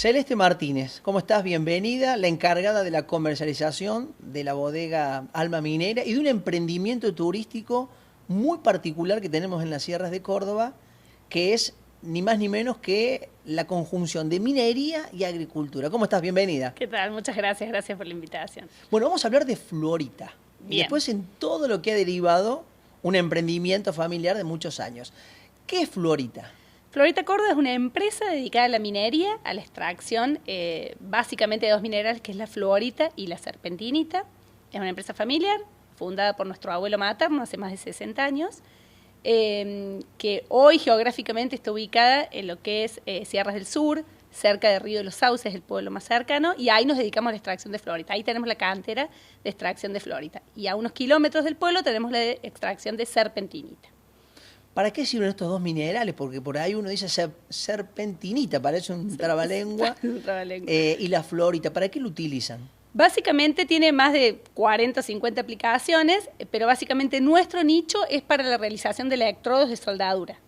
Celeste Martínez, ¿cómo estás? Bienvenida, la encargada de la comercialización de la bodega Alma Minera y de un emprendimiento turístico muy particular que tenemos en las sierras de Córdoba, que es ni más ni menos que la conjunción de minería y agricultura. ¿Cómo estás? Bienvenida. ¿Qué tal? Muchas gracias, gracias por la invitación. Bueno, vamos a hablar de Florita. Bien. Y después en todo lo que ha derivado un emprendimiento familiar de muchos años. ¿Qué es Florita? Florita Córdoba es una empresa dedicada a la minería, a la extracción, básicamente de dos minerales, que es la fluorita y la serpentinita. Es una empresa familiar, fundada por nuestro abuelo materno hace más de 60 años, que hoy geográficamente está ubicada en lo que es Sierras del Sur, cerca de Río de los Sauces, el pueblo más cercano, y ahí nos dedicamos a la extracción de fluorita. Ahí tenemos la cantera de extracción de fluorita. Y a unos kilómetros del pueblo tenemos la extracción de serpentinita. ¿Para qué sirven estos dos minerales? Porque por ahí uno dice serpentinita, parece un trabalengua. Y la fluorita, ¿para qué lo utilizan? Básicamente tiene más de 40 o 50 aplicaciones, pero básicamente nuestro nicho es para la realización de electrodos de soldadura.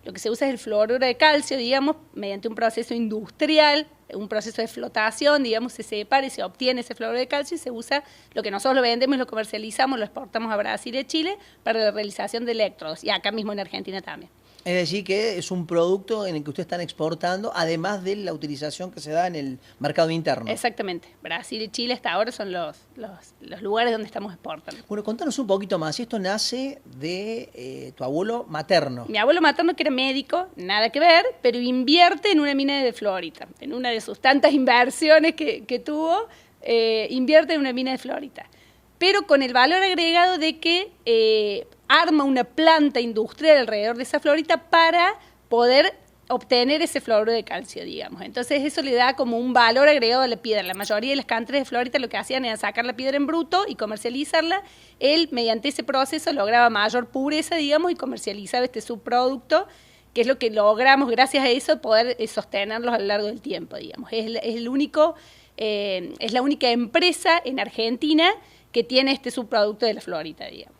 Lo que se usa es el fluoruro de calcio, digamos, mediante un proceso industrial, un proceso de flotación, digamos, se separa y se obtiene ese fluoruro de calcio y se usa, lo que nosotros lo vendemos y lo comercializamos, lo exportamos a Brasil y a Chile para la realización de electrodos, y acá mismo en Argentina también. Es decir, que es un producto en el que ustedes están exportando, además de la utilización que se da en el mercado interno. Exactamente. Brasil y Chile hasta ahora son los lugares donde estamos exportando. Bueno, contanos un poquito más. Esto nace de tu abuelo materno. Mi abuelo materno, que era médico, nada que ver, pero invierte en una mina de fluorita. En una de sus tantas inversiones que tuvo, invierte en una mina de fluorita. Pero con el valor agregado de que arma una planta industrial alrededor de esa fluorita para poder obtener ese fluoruro de calcio, digamos. Entonces eso le da como un valor agregado a la piedra. La mayoría de las canteras de fluorita lo que hacían era sacar la piedra en bruto y comercializarla. Él, mediante ese proceso, lograba mayor pureza, digamos, y comercializaba este subproducto, que es lo que logramos, gracias a eso, poder sostenerlos a lo largo del tiempo, digamos. Es la única empresa en Argentina que tiene este subproducto de la fluorita, digamos.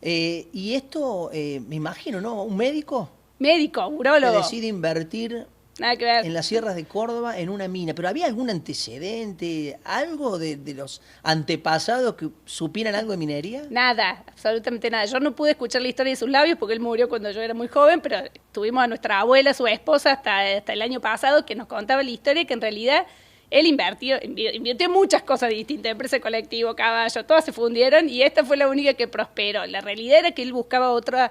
Y esto, me imagino, ¿no? ¿Un médico? Médico, urólogo. Que decide invertir Nada que ver. en las sierras de Córdoba en una mina. ¿Pero había algún antecedente, algo de los antepasados que supieran algo de minería? Nada, absolutamente nada. Yo no pude escuchar la historia de sus labios porque él murió cuando yo era muy joven, pero tuvimos a nuestra abuela, su esposa, hasta el año pasado, que nos contaba la historia, que en realidad él invirtió en muchas cosas distintas, empresa, colectivo, caballo, todas se fundieron y esta fue la única que prosperó. La realidad era que él buscaba otra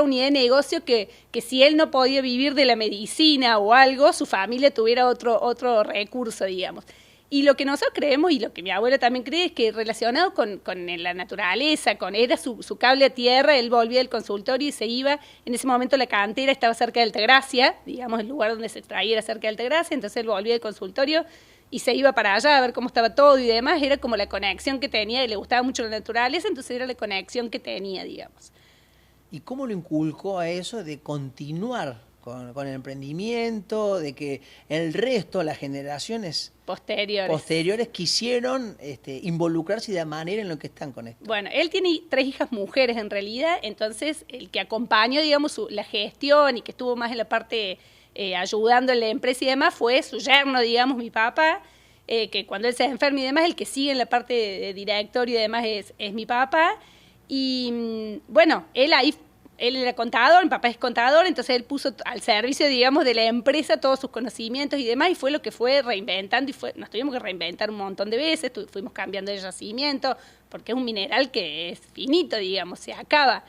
unidad de negocio que si él no podía vivir de la medicina o algo, su familia tuviera otro recurso, digamos. Y lo que nosotros creemos, y lo que mi abuela también cree, es que relacionado con la naturaleza, era su cable a tierra, él volvía del consultorio y se iba. En ese momento la cantera estaba cerca de Altagracia, digamos, el lugar donde se extraía era cerca de Altagracia, entonces él volvía del consultorio y se iba para allá a ver cómo estaba todo y demás. Era como la conexión que tenía, y le gustaba mucho la naturaleza, entonces era la conexión que tenía, digamos. ¿Y cómo lo inculcó a eso de continuar con el emprendimiento, de que el resto, las generaciones posteriores quisieron involucrarse de manera en lo que están con esto? Bueno, él tiene 3 hijas mujeres en realidad, entonces el que acompañó, digamos, la gestión y que estuvo más en la parte ayudando en la empresa y demás fue su yerno, digamos, mi papá, que cuando él se enferma y demás, el que sigue en la parte de directorio y demás es mi papá. Y bueno, él era contador, mi papá es contador, entonces él puso al servicio, digamos, de la empresa todos sus conocimientos y demás, y fue lo que fue reinventando, nos tuvimos que reinventar un montón de veces, fuimos cambiando el yacimiento, porque es un mineral que es finito, digamos, se acaba.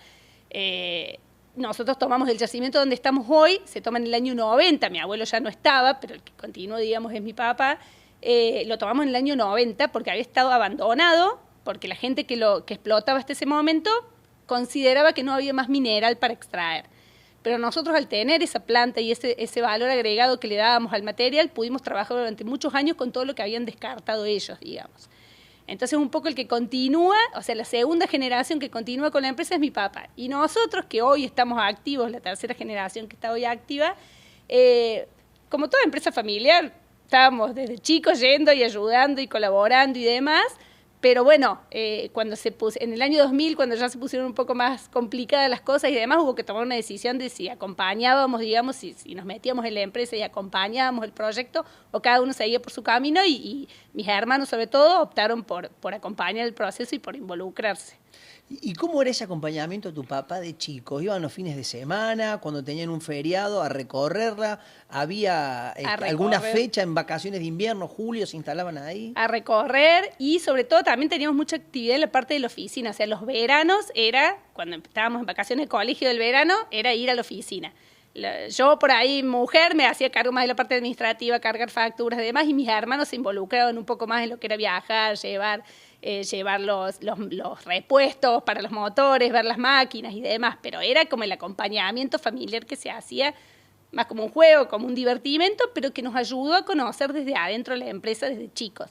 Nosotros tomamos el yacimiento donde estamos hoy, se toma en el año 90, mi abuelo ya no estaba, pero el que continuó, digamos, es mi papá, lo tomamos en el año 90 porque había estado abandonado, porque la gente que explotaba hasta ese momento consideraba que no había más mineral para extraer. Pero nosotros, al tener esa planta y ese valor agregado que le dábamos al material, pudimos trabajar durante muchos años con todo lo que habían descartado ellos, digamos. Entonces, un poco el que continúa, o sea, la segunda generación que continúa con la empresa es mi papá. Y nosotros, que hoy estamos activos, la tercera generación que está hoy activa, como toda empresa familiar, estábamos desde chicos yendo y ayudando y colaborando y demás, Pero bueno, en el año 2000, cuando ya se pusieron un poco más complicadas las cosas y demás, hubo que tomar una decisión de si acompañábamos, digamos, si nos metíamos en la empresa y acompañábamos el proyecto, o cada uno seguía por su camino, y mis hermanos sobre todo optaron por acompañar el proceso y por involucrarse. ¿Y cómo era ese acompañamiento a tu papá de chicos? ¿Iban los fines de semana, cuando tenían un feriado, a recorrerla? ¿Había alguna fecha en vacaciones de invierno, julio, se instalaban ahí? A recorrer, y sobre todo también teníamos mucha actividad en la parte de la oficina. O sea, los veranos era, cuando estábamos en vacaciones de colegio del verano, era ir a la oficina. Yo por ahí, mujer, me hacía cargo más de la parte administrativa, cargar facturas y demás, y mis hermanos se involucraban un poco más en lo que era viajar, llevar los repuestos para los motores, ver las máquinas y demás, pero era como el acompañamiento familiar que se hacía más como un juego, como un divertimento, pero que nos ayudó a conocer desde adentro la empresa desde chicos.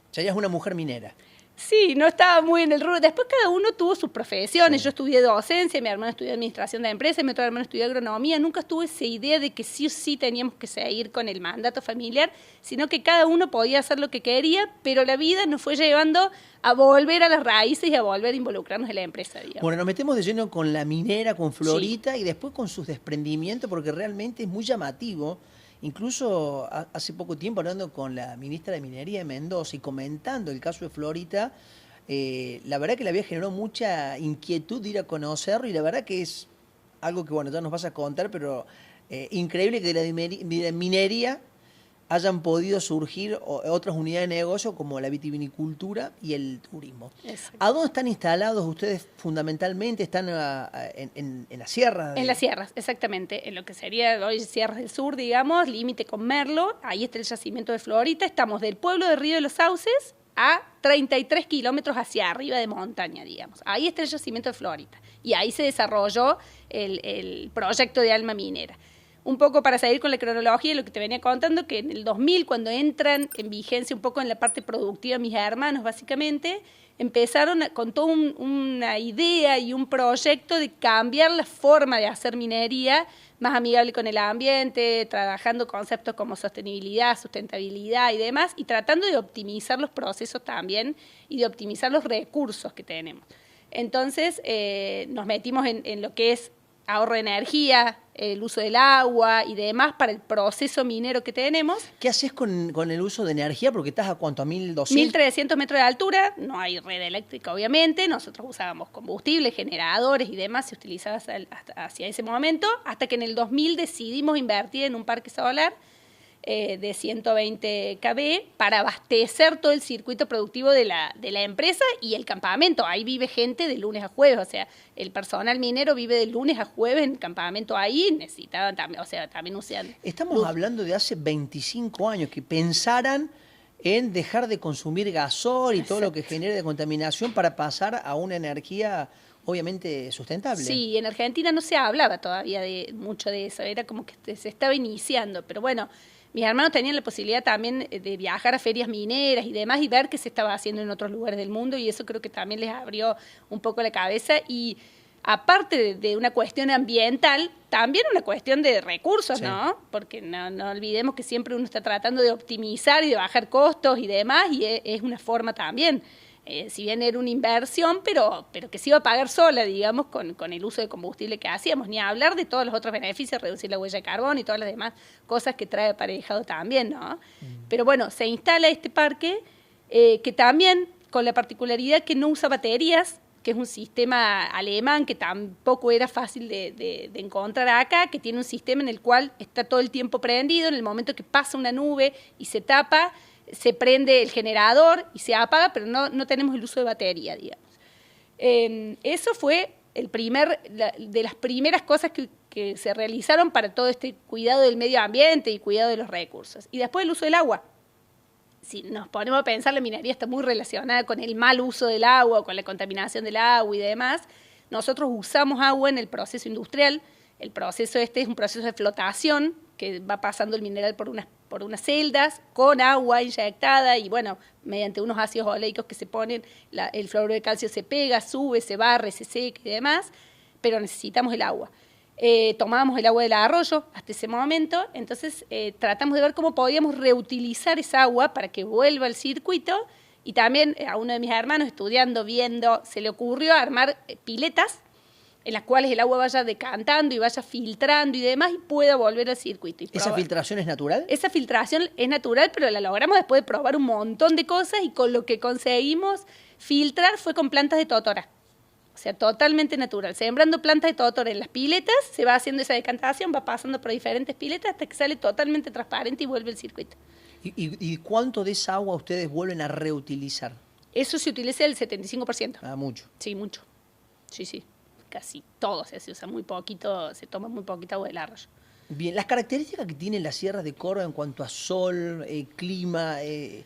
O sea, ella es una mujer minera. Sí, no estaba muy en el rubro. Después cada uno tuvo sus profesiones. Sí. Yo estudié docencia, mi hermano estudió administración de empresas, mi otro hermano estudió agronomía. Nunca tuve esa idea de que sí o sí teníamos que seguir con el mandato familiar, sino que cada uno podía hacer lo que quería, pero la vida nos fue llevando a volver a las raíces y a volver a involucrarnos en la empresa, digamos. Bueno, nos metemos de lleno con la minera, con Florita, sí, y después con sus desprendimientos, porque realmente es muy llamativo. Incluso hace poco tiempo, hablando con la ministra de Minería de Mendoza y comentando el caso de Florita, la verdad que le había generado mucha inquietud de ir a conocerlo, y la verdad que es algo que, bueno, ya nos vas a contar, pero increíble que de la minería hayan podido surgir otras unidades de negocio como la vitivinicultura y el turismo. Exacto. ¿A dónde están instalados ustedes fundamentalmente? ¿Están en las sierras? En las sierras, exactamente. En lo que sería hoy Sierras del Sur, digamos, límite con Merlo. Ahí está el yacimiento de Florita. Estamos del pueblo de Río de los Sauces a 33 kilómetros hacia arriba de montaña, digamos. Ahí está el yacimiento de Florita. Y ahí se desarrolló el proyecto de Alma Minera. Un poco para seguir con la cronología y lo que te venía contando, que en el 2000, cuando entran en vigencia un poco en la parte productiva mis hermanos, básicamente, empezaron con toda una idea y un proyecto de cambiar la forma de hacer minería más amigable con el ambiente, trabajando conceptos como sostenibilidad, sustentabilidad y demás, y tratando de optimizar los procesos también y de optimizar los recursos que tenemos. Entonces, nos metimos en lo que es ahorro de energía, el uso del agua y demás para el proceso minero que tenemos. ¿Qué haces con el uso de energía? Porque estás a ¿cuánto? ¿A 1.200? 1.300 metros de altura, no hay red eléctrica obviamente, nosotros usábamos combustibles, generadores y demás, se utilizaba hacia ese momento, hasta que en el 2000 decidimos invertir en un parque solar de 120 kV para abastecer todo el circuito productivo de la empresa y el campamento. Ahí vive gente de lunes a jueves, o sea, el personal minero vive de lunes a jueves en el campamento ahí, necesitaban también, o sea, también usan. Estamos hablando de hace 25 años que pensaran en dejar de consumir gasol y todo lo que genera de contaminación para pasar a una energía obviamente sustentable. Sí, en Argentina no se hablaba todavía mucho de eso, era como que se estaba iniciando, pero bueno, mis hermanos tenían la posibilidad también de viajar a ferias mineras y demás y ver qué se estaba haciendo en otros lugares del mundo, y eso creo que también les abrió un poco la cabeza. Y aparte de una cuestión ambiental, también una cuestión de recursos, sí, ¿no? Porque no olvidemos que siempre uno está tratando de optimizar y de bajar costos y demás, y es una forma también. Si bien era una inversión, pero que se iba a pagar sola, digamos, con el uso de combustible que hacíamos, ni hablar de todos los otros beneficios, reducir la huella de carbono y todas las demás cosas que trae aparejado también, ¿no? Pero bueno, se instala este parque que también, con la particularidad que no usa baterías, que es un sistema alemán que tampoco era fácil de encontrar acá, que tiene un sistema en el cual está todo el tiempo prendido, en el momento que pasa una nube y se tapa, se prende el generador y se apaga, pero no tenemos el uso de batería, digamos. Eso fue de las primeras cosas que se realizaron para todo este cuidado del medio ambiente y cuidado de los recursos. Y después el uso del agua. Si nos ponemos a pensar, la minería está muy relacionada con el mal uso del agua, con la contaminación del agua y demás. Nosotros usamos agua en el proceso industrial. El proceso es un proceso de flotación, que va pasando el mineral por unas celdas con agua inyectada y, bueno, mediante unos ácidos oleico que se ponen, el fluoruro de calcio se pega, sube, se barre, se seca y demás, pero necesitamos el agua. Tomábamos el agua del arroyo hasta ese momento, entonces tratamos de ver cómo podíamos reutilizar esa agua para que vuelva al circuito Y también a uno de mis hermanos, estudiando, viendo, se le ocurrió armar piletas en las cuales el agua vaya decantando y vaya filtrando y demás y pueda volver al circuito. ¿Esa filtración es natural? Esa filtración es natural, pero la logramos después de probar un montón de cosas y con lo que conseguimos filtrar fue con plantas de totora. O sea, totalmente natural. Sembrando plantas de totora en las piletas, se va haciendo esa decantación, va pasando por diferentes piletas hasta que sale totalmente transparente y vuelve al circuito. ¿Y cuánto de esa agua ustedes vuelven a reutilizar? Eso se utiliza el 75%. Ah, mucho. Sí, mucho. Sí. Casi todo se usa muy poquito, se toma muy poquita agua del arroyo. Bien, las características que tienen las sierras de Córdoba en cuanto a sol, clima, ¿es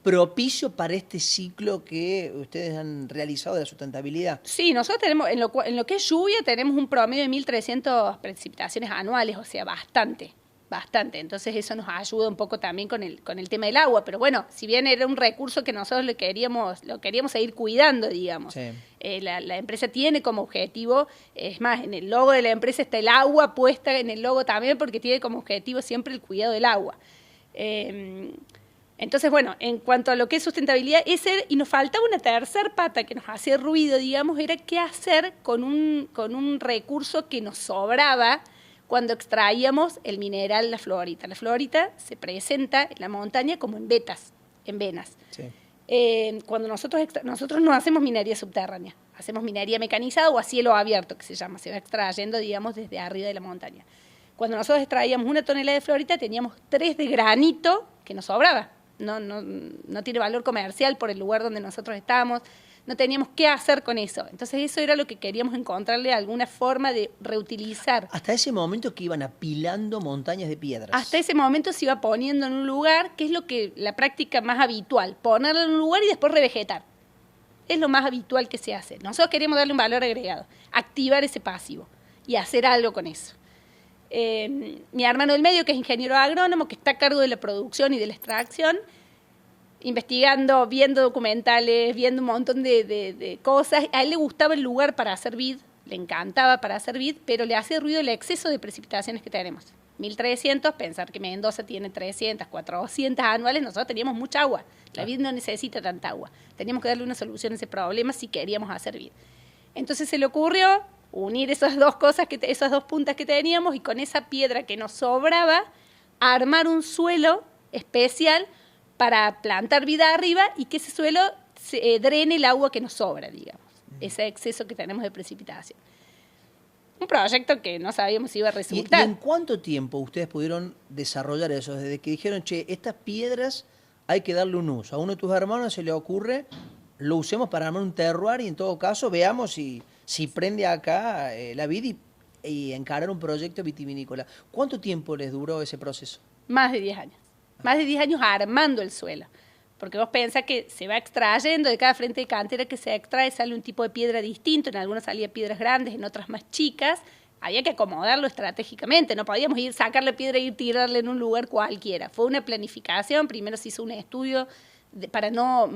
propicio para este ciclo que ustedes han realizado de la sustentabilidad? Sí, nosotros tenemos, en lo que es lluvia, tenemos un promedio de 1.300 precipitaciones anuales, o sea, bastante. Entonces eso nos ayuda un poco también con el tema del agua. Pero bueno, si bien era un recurso que nosotros lo queríamos seguir cuidando, digamos. Sí. La empresa tiene como objetivo, es más, en el logo de la empresa está el agua puesta en el logo también porque tiene como objetivo siempre el cuidado del agua. Entonces, bueno, en cuanto a lo que es sustentabilidad, y nos faltaba una tercer pata que nos hacía ruido, digamos, era qué hacer con un recurso que nos sobraba cuando extraíamos el mineral, la fluorita. La fluorita se presenta en la montaña como en venas. Sí. Cuando nosotros no hacemos minería subterránea, hacemos minería mecanizada o a cielo abierto, que se llama, se va extrayendo, digamos, desde arriba de la montaña. Cuando nosotros extraíamos 1 tonelada de fluorita, teníamos 3 de granito que nos sobraba. No tiene valor comercial por el lugar donde nosotros estábamos. No teníamos qué hacer con eso. Entonces eso era lo que queríamos encontrarle alguna forma de reutilizar. Hasta ese momento que iban apilando montañas de piedras. Hasta ese momento se iba poniendo en un lugar, que es la práctica más habitual, ponerlo en un lugar y después revegetar. Es lo más habitual que se hace. Nosotros queríamos darle un valor agregado, activar ese pasivo y hacer algo con eso. Mi hermano del medio, que es ingeniero agrónomo, que está a cargo de la producción y de la extracción, investigando, viendo documentales, viendo un montón de cosas. A él le gustaba el lugar para hacer vid, le encantaba para hacer vid, pero le hacía ruido el exceso de precipitaciones que tenemos. 1.300, pensar que Mendoza tiene 300, 400 anuales, nosotros teníamos mucha agua. La vid no necesita tanta agua. Teníamos que darle una solución a ese problema si queríamos hacer vid. Entonces se le ocurrió unir esas dos puntas que teníamos y con esa piedra que nos sobraba, armar un suelo especial para plantar vida arriba y que ese suelo drene el agua que nos sobra, digamos, ese exceso que tenemos de precipitación. Un proyecto que no sabíamos si iba a resultar. ¿Y en cuánto tiempo ustedes pudieron desarrollar eso? Desde que dijeron, estas piedras hay que darle un uso. A uno de tus hermanos se le ocurre, lo usemos para armar un terroir y en todo caso veamos si prende acá la vid y encarar un proyecto vitivinícola. ¿Cuánto tiempo les duró ese proceso? Más de 10 años. Más de 10 años armando el suelo. Porque vos pensás que se va extrayendo de cada frente de cantera que se extrae, sale un tipo de piedra distinto, en algunas salían piedras grandes, en otras más chicas. Había que acomodarlo estratégicamente, no podíamos sacar la piedra e ir tirarla en un lugar cualquiera. Fue una planificación, primero se hizo un estudio para no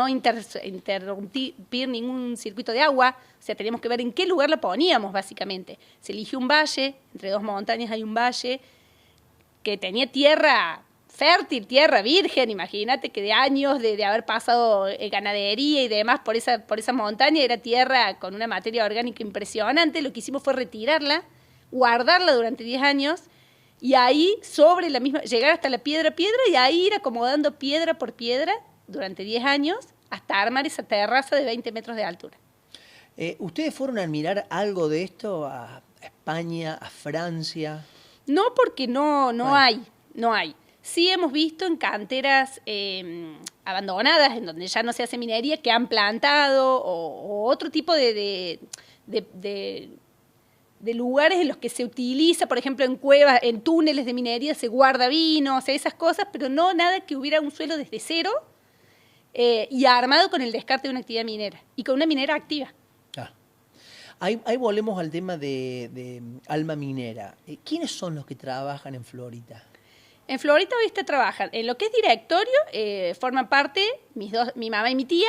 interrumpir ningún circuito de agua, o sea, teníamos que ver en qué lugar la poníamos, básicamente. Se eligió un valle, entre 2 montañas hay un valle que tenía tierra fértil, tierra virgen, imagínate que de años de haber pasado ganadería y demás por esa montaña, era tierra con una materia orgánica impresionante. Lo que hicimos fue retirarla, guardarla durante 10 años y ahí sobre la misma, llegar hasta la piedra y ahí ir acomodando piedra por piedra durante 10 años hasta armar esa terraza de 20 metros de altura. ¿Ustedes fueron a admirar algo de esto a España, a Francia? No, porque no hay. Sí hemos visto en canteras abandonadas, en donde ya no se hace minería, que han plantado, o otro tipo de lugares en los que se utiliza, por ejemplo, en cuevas, en túneles de minería, se guarda vino, o sea, esas cosas, pero no nada que hubiera un suelo desde cero y armado con el descarte de una actividad minera, y con una minera activa. Ahí volvemos al tema de Alma Minera. ¿Quiénes son los que trabajan en Florita? En Florita Vista trabajan, en lo que es directorio, forman parte mi mamá y mi tía,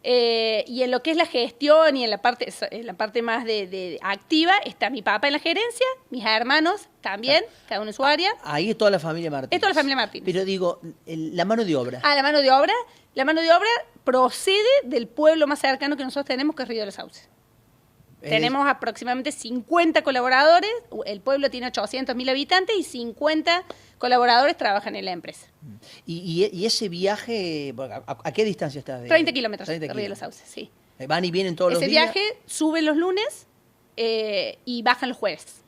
Y en lo que es la gestión y en la parte más de activa está mi papá en la gerencia, mis hermanos también, cada uno en su área. Ahí es toda la familia Martínez. Es toda la familia Martínez. Pero digo, la mano de obra. La mano de obra. La mano de obra procede del pueblo más cercano que nosotros tenemos, que es Río de los Sauces. Tenemos aproximadamente 50 colaboradores, el pueblo tiene 800.000 habitantes y 50 colaboradores trabajan en la empresa. ¿Y ese viaje, a qué distancia está? 30 kilómetros de Río de los Sauces, sí. ¿Van y vienen todos los días? Ese viaje suben los lunes y bajan los jueves.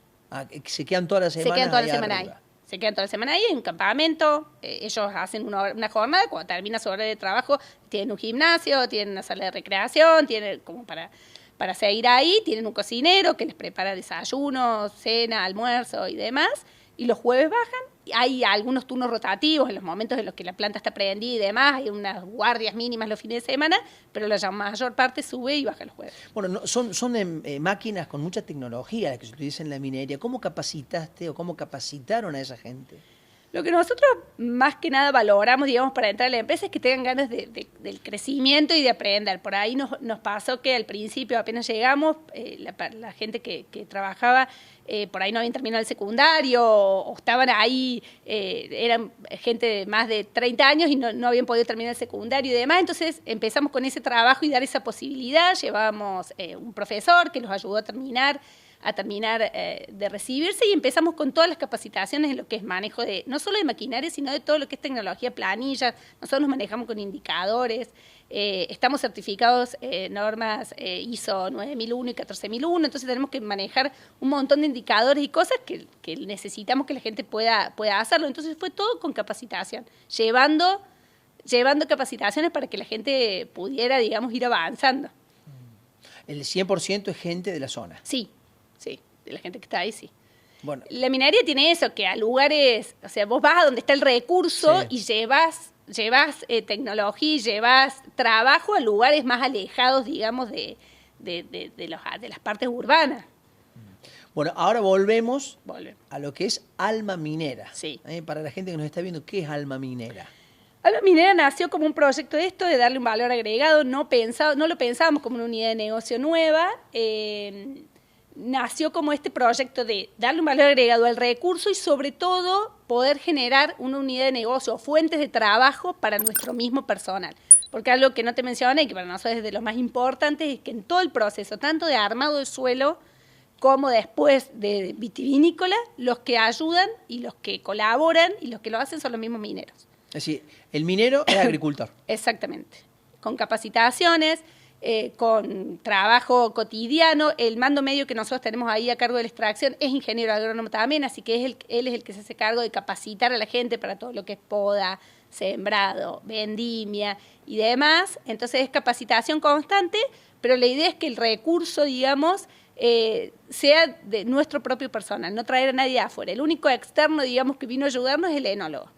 ¿Se quedan toda la semana? Se quedan toda la semana ahí. Se quedan toda la semana ahí en un campamento. Ellos hacen una jornada, cuando termina su hora de trabajo, tienen un gimnasio, tienen una sala de recreación, tienen como para seguir ahí, tienen un cocinero que les prepara desayuno, cena, almuerzo y demás, y los jueves bajan. Hay algunos turnos rotativos en los momentos en los que la planta está prendida y demás, hay unas guardias mínimas los fines de semana, pero la mayor parte sube y baja los jueves. Bueno, son máquinas con mucha tecnología las que se utilizan en la minería. ¿Cómo capacitaste o cómo capacitaron a esa gente? Lo que nosotros más que nada valoramos, digamos, para entrar a la empresa es que tengan ganas del crecimiento y de aprender. Por ahí nos pasó que al principio, apenas llegamos, la gente que trabajaba, por ahí no habían terminado el secundario o estaban ahí, eran gente de más de 30 años y no habían podido terminar el secundario y demás. Entonces empezamos con ese trabajo y dar esa posibilidad. Llevábamos un profesor que los ayudó a terminar de recibirse y empezamos con todas las capacitaciones en lo que es manejo de, no solo de maquinaria, sino de todo lo que es tecnología, planillas. Nosotros nos manejamos con indicadores, estamos certificados normas ISO 9001 y 14001, entonces tenemos que manejar un montón de indicadores y cosas que necesitamos que la gente pueda hacerlo. Entonces fue todo con capacitación, llevando capacitaciones para que la gente pudiera, digamos, ir avanzando. ¿El 100% es gente de la zona? Sí, de la gente que está ahí, sí. Bueno. La minería tiene eso, que a lugares, o sea, vos vas a donde está el recurso y llevas tecnología y llevas trabajo a lugares más alejados, digamos, de las partes urbanas. Bueno, ahora volvemos a lo que es Alma Minera. Sí. Para la gente que nos está viendo, ¿qué es Alma Minera? Alma Minera nació como un proyecto de darle un valor agregado, no lo pensábamos como una unidad de negocio nueva, nació como este proyecto de darle un valor agregado al recurso y sobre todo poder generar una unidad de negocio o fuentes de trabajo para nuestro mismo personal. Porque algo que no te mencioné y que para nosotros es de lo más importante es que en todo el proceso, tanto de armado de suelo como después de vitivinícola, los que ayudan y los que colaboran y los que lo hacen son los mismos mineros. Es decir, el minero es agricultor. Exactamente. Con capacitaciones, con trabajo cotidiano. El mando medio que nosotros tenemos ahí a cargo de la extracción es ingeniero agrónomo también, así que él es el que se hace cargo de capacitar a la gente para todo lo que es poda, sembrado, vendimia y demás. Entonces es capacitación constante, pero la idea es que el recurso, digamos, sea de nuestro propio personal, no traer a nadie de afuera. El único externo, digamos, que vino a ayudarnos es el enólogo,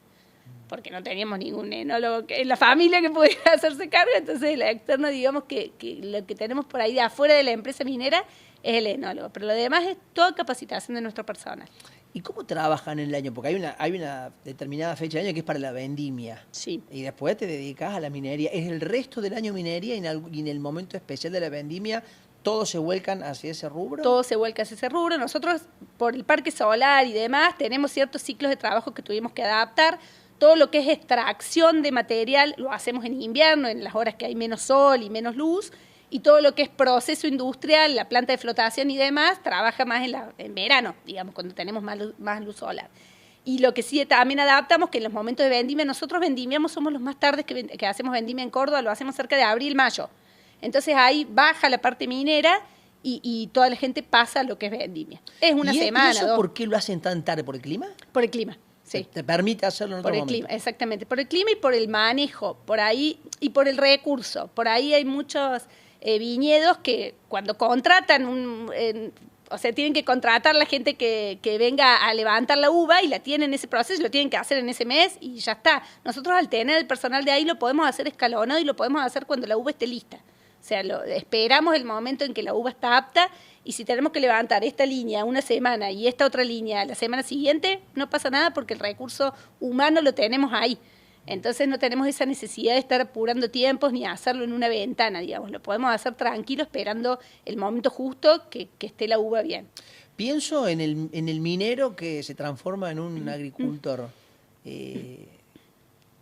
porque no teníamos ningún enólogo en la familia que pudiera hacerse cargo, entonces el externo, digamos, que lo que tenemos por ahí de afuera de la empresa minera es el enólogo, pero lo demás es toda capacitación de nuestro personal. ¿Y cómo trabajan en el año? Porque hay una determinada fecha de año que es para la vendimia. Sí. Y después te dedicas a la minería. ¿Es el resto del año minería y en el momento especial de la vendimia todos se vuelcan hacia ese rubro? Todo se vuelca hacia ese rubro. Nosotros, por el parque solar y demás, tenemos ciertos ciclos de trabajo que tuvimos que adaptar. Todo lo que es extracción de material lo hacemos en invierno, en las horas que hay menos sol y menos luz, y todo lo que es proceso industrial, la planta de flotación y demás, trabaja más en verano, digamos, cuando tenemos más luz solar. Y lo que sí también adaptamos, que en los momentos de vendimia, nosotros vendimiamos, somos los más tardes que hacemos vendimia en Córdoba, lo hacemos cerca de abril, mayo. Entonces ahí baja la parte minera y toda la gente pasa a lo que es vendimia. Es una semana, ¿Y eso por qué lo hacen tan tarde? ¿Por el clima? Por el clima. Sí. Te permite hacerlo en otro momento. Por el clima, exactamente. Por el clima y por el manejo, por ahí, y por el recurso. Por ahí hay muchos viñedos que cuando contratan, o sea, tienen que contratar la gente que venga a levantar la uva y la tienen en ese proceso, lo tienen que hacer en ese mes y ya está. Nosotros al tener el personal de ahí lo podemos hacer escalonado y lo podemos hacer cuando la uva esté lista. O sea, esperamos el momento en que la uva está apta y si tenemos que levantar esta línea una semana y esta otra línea la semana siguiente, no pasa nada porque el recurso humano lo tenemos ahí. Entonces no tenemos esa necesidad de estar apurando tiempos ni hacerlo en una ventana, digamos. Lo podemos hacer tranquilo, esperando el momento justo que esté la uva bien. Pienso en el minero que se transforma en un agricultor. ¿Qué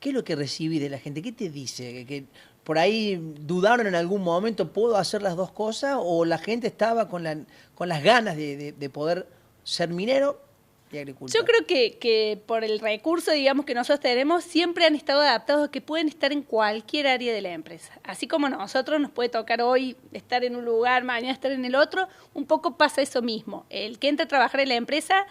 es lo que recibí de la gente? ¿Qué te dice? ¿Que por ahí dudaron en algún momento, ¿puedo hacer las dos cosas? ¿O la gente estaba con las ganas de poder ser minero y agricultor? Yo creo que por el recurso, digamos, que nosotros tenemos, siempre han estado adaptados a que pueden estar en cualquier área de la empresa. Así como nosotros nos puede tocar hoy estar en un lugar, mañana estar en el otro, un poco pasa eso mismo. El que entra a trabajar en la empresa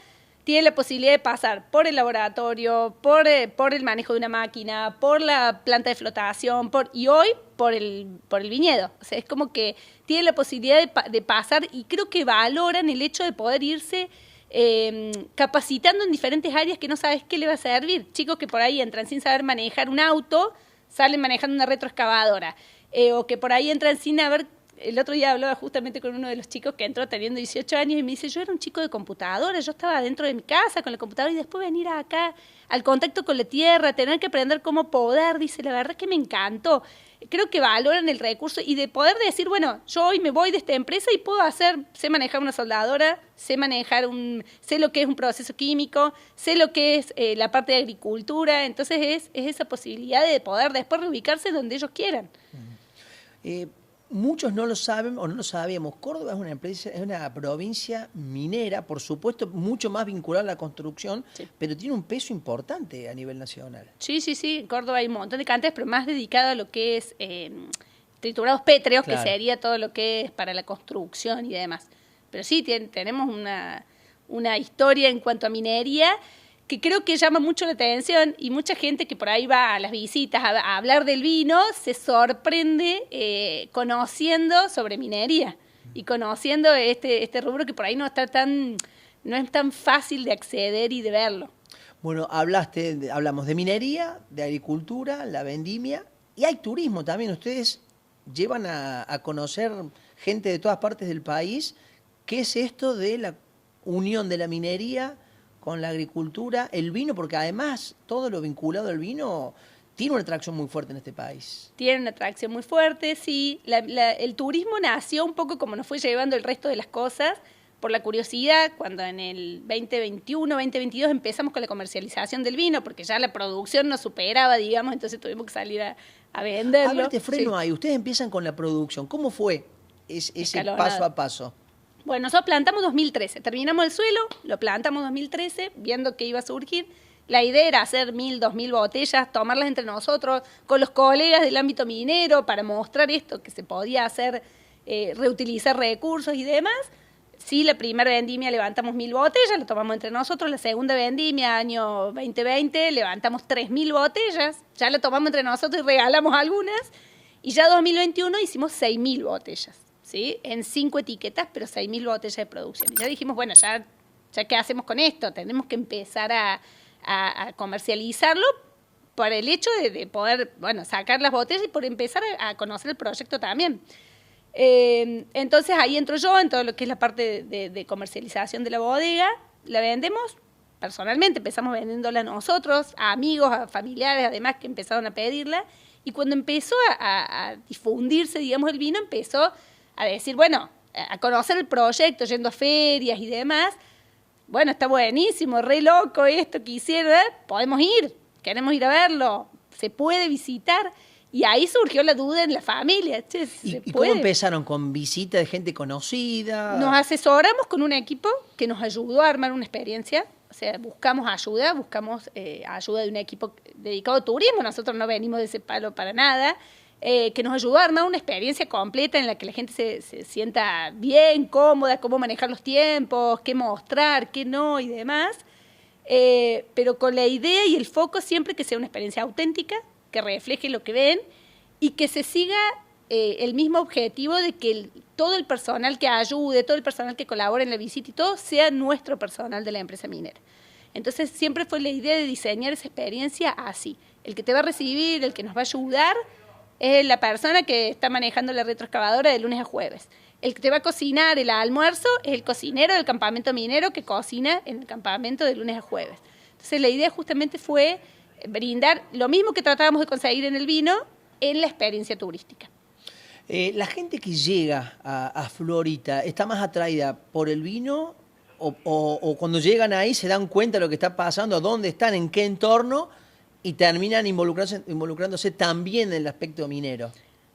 tiene la posibilidad de pasar por el laboratorio, por el manejo de una máquina, por la planta de flotación, y hoy por el viñedo. O sea, es como que tiene la posibilidad de pasar, y creo que valoran el hecho de poder irse capacitando en diferentes áreas que no sabes qué le va a servir. Chicos que por ahí entran sin saber manejar un auto, salen manejando una retroexcavadora, o que por ahí entran sin haber. El otro día hablaba justamente con uno de los chicos que entró teniendo 18 años y me dice, yo era un chico de computadora, yo estaba dentro de mi casa con la computadora y después venir acá al contacto con la tierra, tener que aprender cómo podar, dice, la verdad es que me encantó. Creo que valoran el recurso y de poder decir, bueno, yo hoy me voy de esta empresa y puedo sé manejar una soldadora, sé lo que es un proceso químico, sé lo que es la parte de agricultura, entonces es esa posibilidad de poder después reubicarse donde ellos quieran. Muchos no lo saben o no lo sabíamos. Córdoba es una provincia minera, por supuesto, mucho más vinculada a la construcción, sí, pero tiene un peso importante a nivel nacional. Sí. En Córdoba hay un montón de canteras, pero más dedicado a lo que es triturados pétreos, claro, que sería todo lo que es para la construcción y demás. Pero sí, tenemos una historia en cuanto a minería que creo que llama mucho la atención, y mucha gente que por ahí va a las visitas a hablar del vino se sorprende conociendo sobre minería y conociendo este rubro que por ahí no es tan fácil de acceder y de verlo. Bueno, hablamos de minería, de agricultura, la vendimia, y hay turismo también. Ustedes llevan a conocer gente de todas partes del país. ¿Qué es esto de la unión de la minería con la agricultura, el vino? Porque además todo lo vinculado al vino tiene una atracción muy fuerte en este país. Tiene una atracción muy fuerte, sí. El turismo nació un poco como nos fue llevando el resto de las cosas, por la curiosidad, cuando en el 2021, 2022 empezamos con la comercialización del vino, porque ya la producción nos superaba, digamos, entonces tuvimos que salir a venderlo. A ver, te freno ahí. Ustedes empiezan con la producción. ¿Cómo fue ese paso a paso? Bueno, nosotros plantamos 2013, terminamos el suelo, lo plantamos 2013, viendo que iba a surgir. La idea era hacer 1.000, 2.000 botellas, tomarlas entre nosotros, con los colegas del ámbito minero, para mostrar esto, que se podía hacer, reutilizar recursos y demás. Sí, la primera vendimia levantamos 1.000 botellas, lo tomamos entre nosotros. La segunda vendimia, año 2020, levantamos 3.000 botellas, ya la tomamos entre nosotros y regalamos algunas. Y ya 2021 hicimos 6.000 botellas. ¿Sí? En 5 etiquetas, pero 6.000 botellas de producción. Y ya dijimos, bueno, ya ¿qué hacemos con esto? Tenemos que empezar a comercializarlo por el hecho de poder, bueno, sacar las botellas y por empezar a conocer el proyecto también. Entonces ahí entro yo en todo lo que es la parte de comercialización de la bodega. La vendemos personalmente, empezamos vendiéndola nosotros, a amigos, a familiares, además, que empezaron a pedirla. Y cuando empezó a difundirse, digamos, el vino, empezó a decir, bueno, a conocer el proyecto, yendo a ferias y demás. Bueno, está buenísimo, re loco esto que hicieron, podemos ir, queremos ir a verlo, se puede visitar. Y ahí surgió la duda en la familia. Che, ¿Y cómo empezaron? ¿Con visita de gente conocida? Nos asesoramos con un equipo que nos ayudó a armar una experiencia. O sea, buscamos ayuda de un equipo dedicado a turismo. Nosotros no venimos de ese palo para nada. Que nos ayudó a armar una experiencia completa en la que la gente se sienta bien, cómoda, cómo manejar los tiempos, qué mostrar, qué no y demás. Pero con la idea y el foco siempre que sea una experiencia auténtica, que refleje lo que ven y que se siga el mismo objetivo de que todo el personal que ayude, todo el personal que colabore en la visita y todo sea nuestro personal de la empresa minera. Entonces siempre fue la idea de diseñar esa experiencia así. El que te va a recibir, el que nos va a ayudar, es la persona que está manejando la retroexcavadora de lunes a jueves. El que te va a cocinar el almuerzo es el cocinero del campamento minero que cocina en el campamento de lunes a jueves. Entonces la idea justamente fue brindar lo mismo que tratábamos de conseguir en el vino en la experiencia turística. La gente que llega a Florita, ¿está más atraída por el vino o cuando llegan ahí se dan cuenta de lo que está pasando, dónde están, en qué entorno y terminan involucrándose también en el aspecto minero?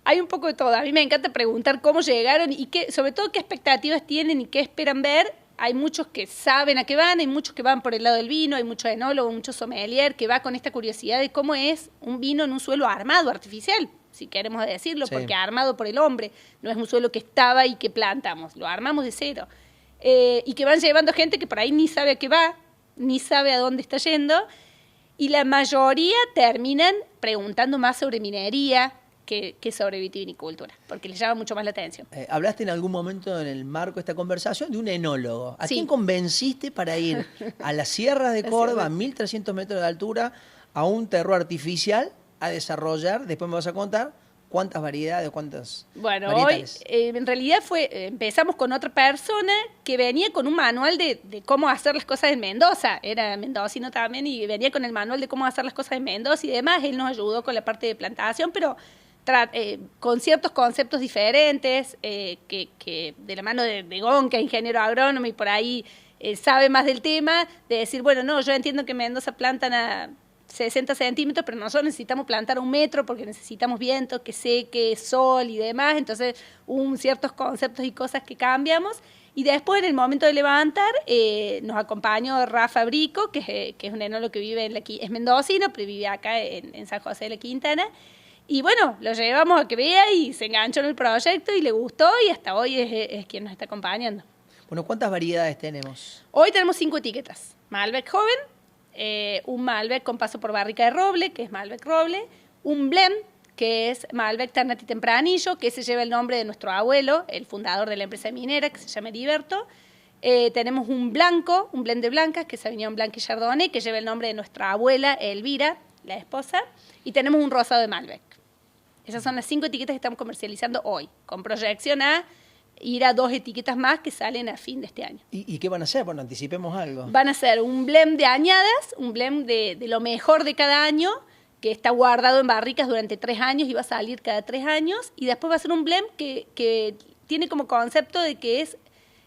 Hay un poco de todo. A mí me encanta preguntar cómo llegaron y sobre todo qué expectativas tienen y qué esperan ver. Hay muchos que saben a qué van, hay muchos que van por el lado del vino, hay muchos enólogos, muchos sommelier que va con esta curiosidad de cómo es un vino en un suelo armado, artificial, si queremos decirlo, sí. Porque armado por el hombre, no es un suelo que estaba y que plantamos, lo armamos de cero. Y que van llevando gente que por ahí ni sabe a qué va, ni sabe a dónde está yendo, y la mayoría terminan preguntando más sobre minería que sobre vitivinicultura, porque les llama mucho más la atención. Hablaste en algún momento en el marco de esta conversación de un enólogo. ¿A sí. quién convenciste para ir a las sierras de Córdoba, a 1.300 metros de altura, a un terreno artificial, a desarrollar? Después me vas a contar cuántas variedades, cuántas varietales. Hoy en realidad empezamos con otra persona que venía con un manual de cómo hacer las cosas en Mendoza. Era mendocino también y venía con el manual de cómo hacer las cosas en Mendoza y demás. Él nos ayudó con la parte de plantación, pero con ciertos conceptos diferentes, que de la mano de Gon, que es ingeniero agrónomo y por ahí sabe más del tema, de decir, bueno, no, yo entiendo que en Mendoza plantan a 60 centímetros, pero nosotros necesitamos plantar a 1 metro porque necesitamos viento, que seque, sol y demás, entonces ciertos conceptos y cosas que cambiamos. Y después, en el momento de levantar, nos acompañó Rafa Brico, que es un enólogo que vive es mendocino, pero vive acá en San José de la Quintana. Y bueno, lo llevamos a que vea y se enganchó en el proyecto y le gustó y hasta hoy es quien nos está acompañando. Bueno, ¿cuántas variedades tenemos? Hoy tenemos 5 etiquetas. Malbec joven, un Malbec con paso por barrica de roble, que es Malbec roble, un blend, que es Malbec Ternat y Tempranillo, que ese lleva el nombre de nuestro abuelo, el fundador de la empresa minera, que se llama Heriberto. Tenemos un blanco, un blend de blancas, que es Sauvignon Blanc y Chardonnay, que lleva el nombre de nuestra abuela, Elvira, la esposa. Y tenemos un rosado de Malbec. Esas son las 5 etiquetas que estamos comercializando hoy, con proyección a ir a 2 etiquetas más que salen a fin de este año. ¿Y qué van a hacer? Bueno, anticipemos algo. Van a ser un blend de añadas, un blend de lo mejor de cada año, que está guardado en barricas durante 3 años y va a salir cada 3 años. Y después va a ser un blend que tiene como concepto de que es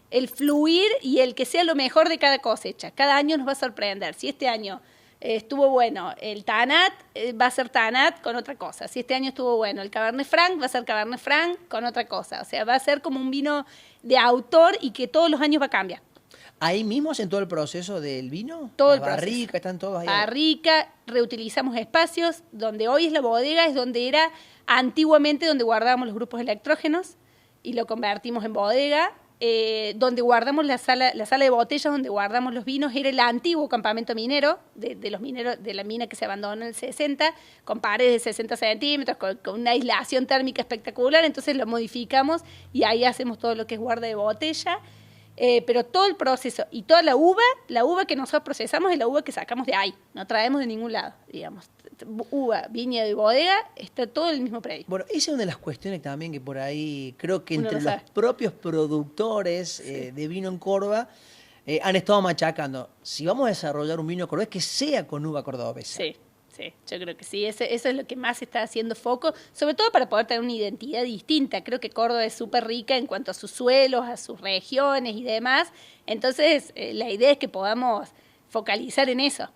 el fluir y el que sea lo mejor de cada cosecha. Cada año nos va a sorprender. Si este año estuvo bueno el Tanat, va a ser Tanat con otra cosa. Si este año estuvo bueno el Cabernet Franc, va a ser Cabernet Franc con otra cosa. O sea, va a ser como un vino de autor y que todos los años va a cambiar. ¿Ahí mismo hacen todo el proceso del vino? Todo el proceso. Barrica, están todos ahí. Barrica, reutilizamos espacios. Donde hoy es la bodega es donde era antiguamente donde guardábamos los grupos electrógenos y lo convertimos en bodega. Donde guardamos la sala de botellas, donde guardamos los vinos, era el antiguo campamento minero, de los mineros de la mina que se abandonó en el 60, con paredes de 60 centímetros, con una aislación térmica espectacular, entonces lo modificamos y ahí hacemos todo lo que es guarda de botella, pero todo el proceso y toda la uva que nosotros procesamos es la uva que sacamos de ahí, no traemos de ningún lado, digamos. Uva, viña y bodega, está todo en el mismo predio. Bueno, esa es una de las cuestiones también que por ahí creo que entre los propios productores de vino en Córdoba han estado machacando. Si vamos a desarrollar un vino cordobés, que sea con uva cordobesa. Sí, yo creo que sí. Eso es lo que más está haciendo foco, sobre todo para poder tener una identidad distinta. Creo que Córdoba es súper rica en cuanto a sus suelos, a sus regiones y demás. Entonces, la idea es que podamos focalizar en eso.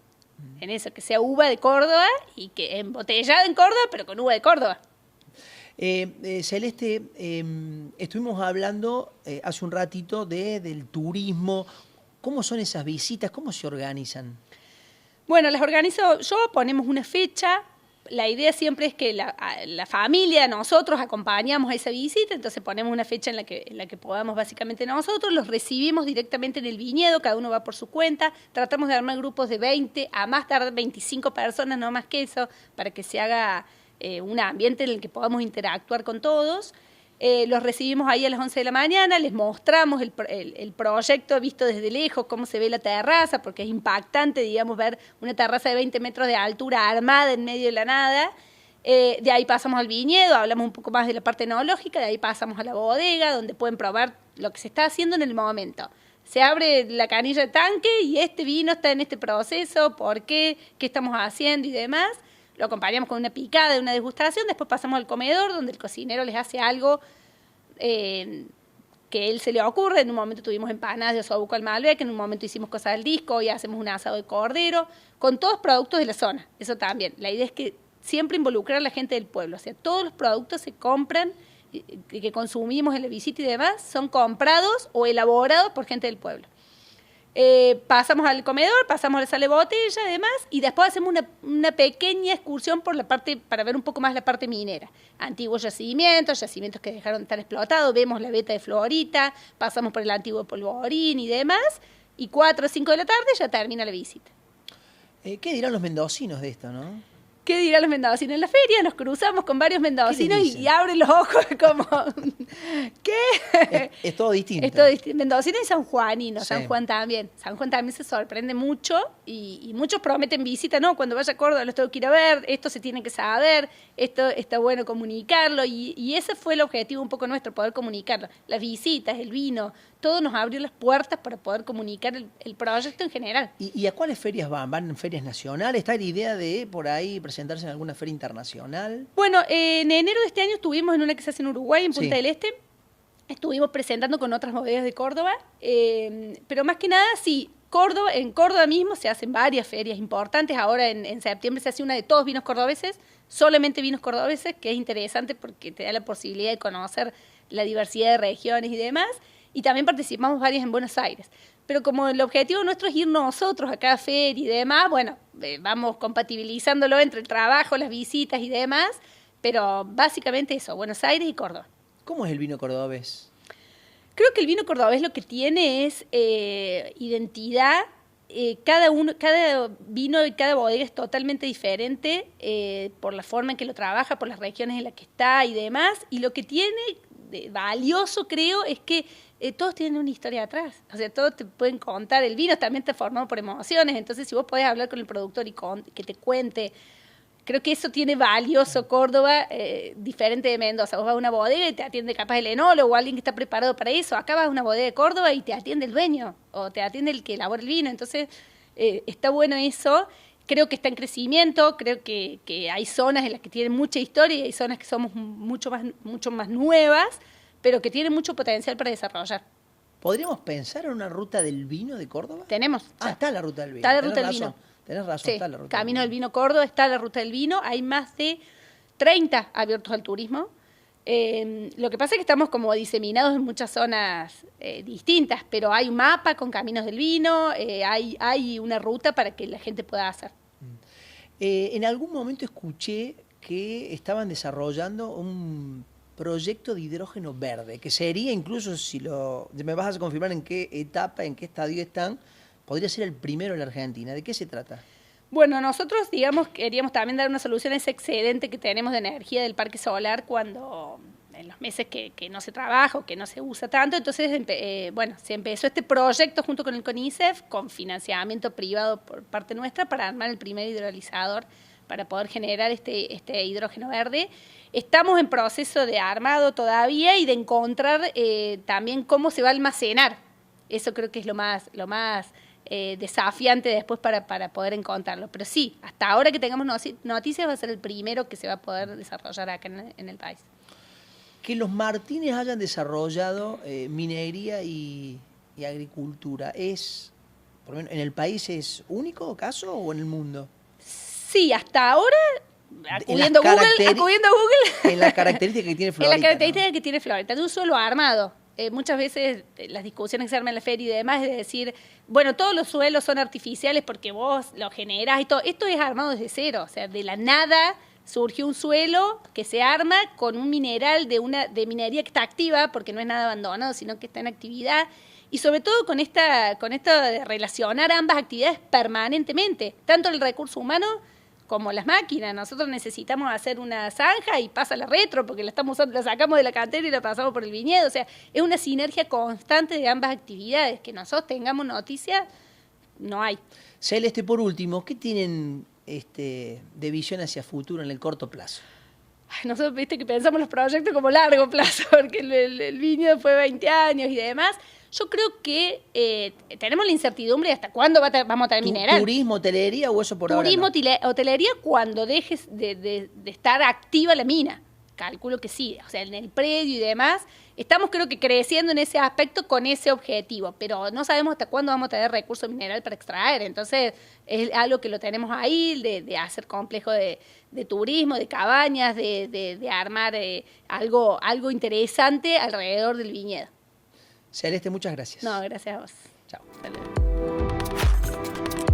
Que sea uva de Córdoba y que embotellada en Córdoba, pero con uva de Córdoba. Celeste, estuvimos hablando hace un ratito del turismo. ¿Cómo son esas visitas? ¿Cómo se organizan? Bueno, las organizo yo, ponemos una fecha. La idea siempre es que la familia, nosotros acompañamos a esa visita, entonces ponemos una fecha en la que podamos básicamente nosotros, los recibimos directamente en el viñedo, cada uno va por su cuenta, tratamos de armar grupos de 20, a más tardar 25 personas, no más que eso, para que se haga un ambiente en el que podamos interactuar con todos. Los recibimos ahí a las 11 de la mañana, les mostramos el proyecto visto desde lejos, cómo se ve la terraza, porque es impactante, digamos, ver una terraza de 20 metros de altura armada en medio de la nada. De ahí pasamos al viñedo, hablamos un poco más de la parte enológica, de ahí pasamos a la bodega, donde pueden probar lo que se está haciendo en el momento. se abre la canilla de tanque y este vino está en este proceso, ¿por qué? ¿Qué estamos haciendo y demás? Lo acompañamos con una picada, una degustación, después pasamos al comedor donde el cocinero les hace algo que él se le ocurre. En un momento tuvimos empanadas de osobuco al Malbec, en un momento hicimos cosas del disco, y hacemos un asado de cordero, con todos productos de la zona. Eso también. La idea es que siempre involucrar a la gente del pueblo. O sea, todos los productos se compran, que consumimos en la visita y demás, son comprados o elaborados por gente del pueblo. Pasamos al comedor, pasamos a la sala de botella, además, y después hacemos una pequeña excursión por la parte, para ver un poco más la parte minera. Antiguos yacimientos que dejaron de estar explotados, vemos la veta de Florita, pasamos por el antiguo Polvorín y demás, y 4 o 5 de la tarde ya termina la visita. ¿Qué dirán los mendocinos de esto, no? ¿Qué dirán los mendocinos? En la feria nos cruzamos con varios mendocinos y abren los ojos como, ¿qué? Es todo distinto. Es todo distinto. Mendocinos y sanjuaninos, Sí. San Juan también. San Juan también se sorprende mucho y muchos prometen visita, ¿no? Cuando vaya a Córdoba los tengo que ir a ver, esto se tiene que saber, esto está bueno comunicarlo y ese fue el objetivo un poco nuestro, poder comunicarlo. Las visitas, el vino, todo nos abrió las puertas para poder comunicar el proyecto en general. ¿Y a cuáles ferias van? ¿Van en ferias nacionales? ¿Está la idea de por ahí presentarse en alguna feria internacional? Bueno, en enero de este año estuvimos en una que se hace en Uruguay, en Punta Sí. del Este. Estuvimos presentando con otras bodegas de Córdoba, pero más que nada, sí, en Córdoba mismo se hacen varias ferias importantes. Ahora en septiembre se hace una de todos vinos cordobeses, solamente vinos cordobeses, que es interesante porque te da la posibilidad de conocer la diversidad de regiones y demás. Y también participamos varias en Buenos Aires. Pero como el objetivo nuestro es ir nosotros a cada feria y demás, bueno, vamos compatibilizándolo entre el trabajo, las visitas y demás, pero básicamente eso, Buenos Aires y Córdoba. ¿Cómo es el vino cordobés? Creo que el vino cordobés lo que tiene es identidad. Cada vino y cada bodega es totalmente diferente por la forma en que lo trabaja, por las regiones en las que está y demás. Y lo que tiene de valioso, creo, es que todos tienen una historia atrás. O sea, todos te pueden contar. El vino también está formado por emociones. Entonces, si vos podés hablar con el productor y que te cuente, creo que eso tiene valioso Córdoba, diferente de Mendoza. Vos vas a una bodega y te atiende capaz el enólogo o alguien que está preparado para eso. Acá vas a una bodega de Córdoba y te atiende el dueño o te atiende el que elabora el vino. Entonces, está bueno eso. Creo que está en crecimiento, creo que hay zonas en las que tienen mucha historia y hay zonas que somos mucho más nuevas, pero que tienen mucho potencial para desarrollar. ¿Podríamos pensar en una ruta del vino de Córdoba? Tenemos. Está la ruta del vino. Está la ruta del vino. Tenés razón, Sí, está la ruta Camino del Vino Córdoba, está la ruta del vino. Hay más de 30 abiertos al turismo. Lo que pasa es que estamos como diseminados en muchas zonas distintas, pero hay un mapa con caminos del vino, hay una ruta para que la gente pueda hacer. En algún momento escuché que estaban desarrollando un proyecto de hidrógeno verde, que sería incluso, me vas a confirmar en qué etapa, en qué estadio están, podría ser el primero en la Argentina. ¿De qué se trata? Bueno, nosotros, digamos, queríamos también dar una solución a ese excedente que tenemos de energía del parque solar cuando en los meses que no se trabaja o que no se usa tanto. Entonces, se empezó este proyecto junto con el CONICET, con financiamiento privado por parte nuestra, para armar el primer hidrolizador para poder generar este hidrógeno verde. Estamos en proceso de armado todavía y de encontrar también cómo se va a almacenar. Eso creo que es lo más desafiante después para poder encontrarlo. Pero sí, hasta ahora que tengamos noticias va a ser el primero que se va a poder desarrollar acá en el país. Que los Martínez hayan desarrollado minería y agricultura, por lo menos, ¿en el país es único caso o en el mundo? Sí, hasta ahora, acudiendo a Google. En la característica que tiene Florida. En la característica que tiene Florida, de un suelo armado. Muchas veces las discusiones que se arman en la feria y demás es de decir, bueno, todos los suelos son artificiales porque vos los generás y todo. Esto es armado desde cero, o sea, de la nada surgió un suelo que se arma con un mineral de minería que está activa, porque no es nada abandonado, sino que está en actividad. Y sobre todo con esto de relacionar ambas actividades permanentemente, tanto el recurso humano como las máquinas. Nosotros necesitamos hacer una zanja y pasa la retro, porque la estamos usando, la sacamos de la cantera y la pasamos por el viñedo. O sea, es una sinergia constante de ambas actividades. Que nosotros tengamos noticias, no hay. Celeste, por último, ¿qué tienen de visión hacia futuro en el corto plazo? Nosotros, viste, que pensamos los proyectos como largo plazo, porque el viñedo fue 20 años y demás. Yo creo que tenemos la incertidumbre de hasta cuándo vamos a tener mineral. ¿Turismo, hotelería o eso por Turismo, ahora no? hotelería cuando dejes de estar activa la mina. Calculo que sí, o sea, en el predio y demás. Estamos creo que creciendo en ese aspecto con ese objetivo, pero no sabemos hasta cuándo vamos a tener recursos mineral para extraer. Entonces, es algo que lo tenemos ahí, de hacer complejo de turismo, de cabañas, de armar algo interesante alrededor del viñedo. Celeste, muchas gracias. No, gracias a vos. Chao. Hasta luego.